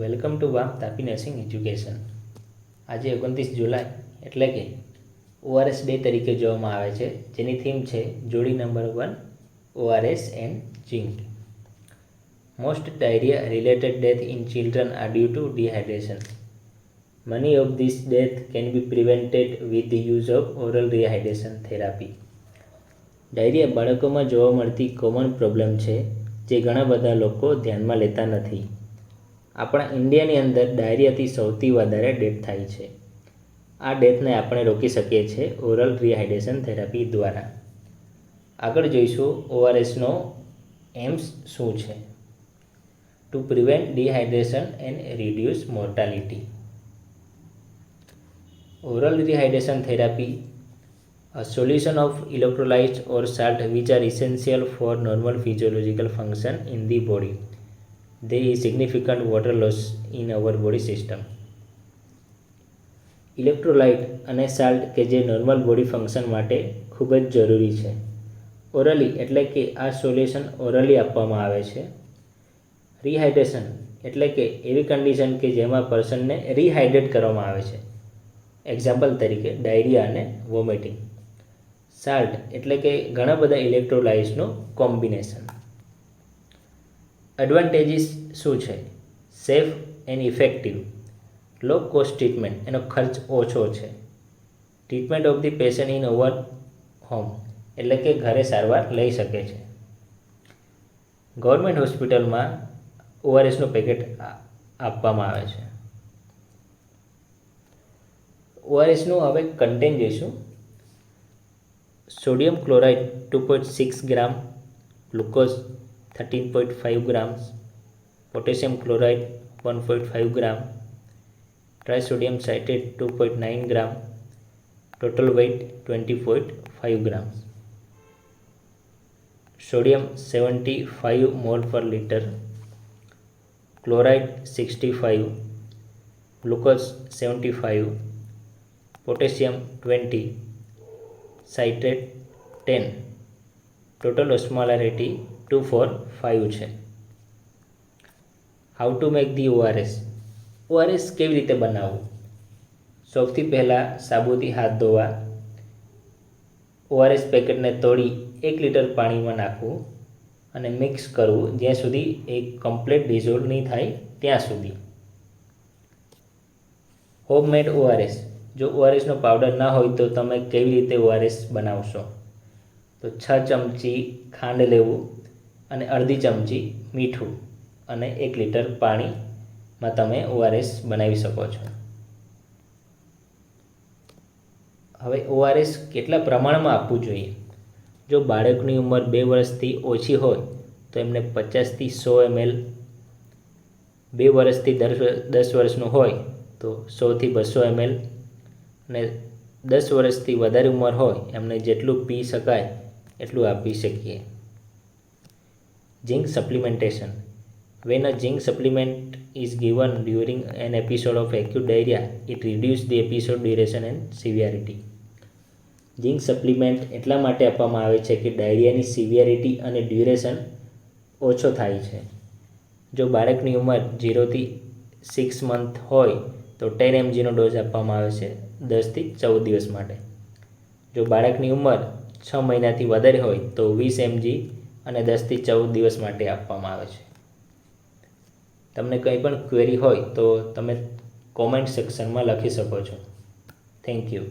Welcome to વામ Tapi nursing education. આજે 29 જુલાઈ એટલે કે ORS ડે તરીકે જોવામાં આવે છે, જેની થીમ છે જોડી number 1 ORS and zinc. Most diarrhoea related death in children are due to dehydration. Many of these deaths can be prevented with the use of oral rehydration therapy. Diarrhoea બાળકોમાં જોવા મળતી કોમન પ્રોબ્લેમ છે, જે ઘણા બધા લોકો ધ્યાનમાં લેતા નથી. આપણા ઇન્ડિયાની અંદર ડાયરિયાથી સૌથી વધારે ડેથ થાય છે. આ ડેથને આપણે રોકી શકીએ છીએ ઓરલ રિહાઇડ્રેશન થેરાપી દ્વારા. આગળ જોઈશું ORSનો એમ્સ શું છે. Two prevent dehydration and reduce mortality. Oral rehydration therapy, a solution of electrolytes or salt which are essential for normal physiological function in the body. There is significant water loss in our body system. Electrolyte અને સાલ્ટ કે જે normal body function માટે ખૂબ જ જરૂરી છે. Orally એટલે કે આ સોલ્યુશન ઓરલી આપવામાં આવે છે. રિહાઇડ્રેશન એટલે કે એવી કન્ડિશન કે જેમાં પર્સનને રિહાઇડ્રેટ કરવામાં આવે છે. એક્ઝામ્પલ તરીકે ડાયરિયા અને વોમિટિંગ. સાલ્ટ એટલે કે ઘણા બધા ઇલેક્ટ્રોલાઇટ્સનું કોમ્બિનેશન. એડવાન્ટેજીસ શું છે? Safe and effective. Low cost treatment, એનો ખર્ચ ઓછો છે. Treatment of the patient in over home એટલે કે ઘરે સારવાર લઈ શકે છે. ગવર્મેન્ટ હોસ્પિટલમાં ORSનું પેકેટ આપવામાં આવે છે. ORSનું હવે કન્ટેન્ટ જોઈશું. Sodium chloride 2.6 gram, glucose 13.5 grams, potassium chloride 1.5 gram, trisodium citrate 2.9 gram, total weight 20.5 grams. Sodium 75 mole per litre, chloride 65, glucose 75, potassium 20, citrate 10, total osmolarity 245 છે. How to make the ORS. ORS કેવી રીતે બનાવવું? સૌથી પહેલાં સાબુથી હાથ ધોવા. ORS પેકેટને તોડી 1 લીટર પાણીમાં નાખવું અને મિક્સ કરવું જ્યાં સુધી એક કમ્પ્લીટ ડિઝોલ્વ નહીં થાય ત્યાં સુધી. Homemade ORS. જો ORSનો પાવડર ના હોય તો તમે કેવી રીતે ORS બનાવશો? તો 6 ચમચી ખાંડ લેવું અને અડધી ચમચી મીઠું અને 1 લીટર પાણીમાં તમે ORS બનાવી શકો છો. હવે ORS કેટલા પ્રમાણમાં આપવું જોઈએ? જો બાળકની ઉંમર 2 વર્ષથી ઓછી હોય તો એમને 50થી 100 ml, 2 વર્ષથી 10 વર્ષનું હોય તો 100થી 200 ml અને 10 વર્ષથી વધારે ઉંમર હોય એમને જેટલું પી શકાય એટલું આપી શકીએ. Zinc supplementation. When a zinc supplement is given during an episode of acute diarrhea, it reduces the episode duration and severity. Zinc supplement એટલા માટે આપવામાં આવે છે કે ડાયરિયાની સિવિયરિટી અને ડ્યુરેશન ઓછો થાય છે. જો બાળકની ઉંમર 0થી 6 મંથ હોય તો 10 mgનો ડોઝ આપવામાં આવે છે 10થી 14 દિવસ માટે. જો બાળકની ઉંમર 6 મહિનાથી વધારે હોય તો 20 mg અને 10થી 14 દિવસ માટે આપવામાં આવે છે. તમને કંઈ પણ ક્વેરી હોય તો તમે કોમેન્ટ સેક્શનમાં લખી શકો છો. Thank you.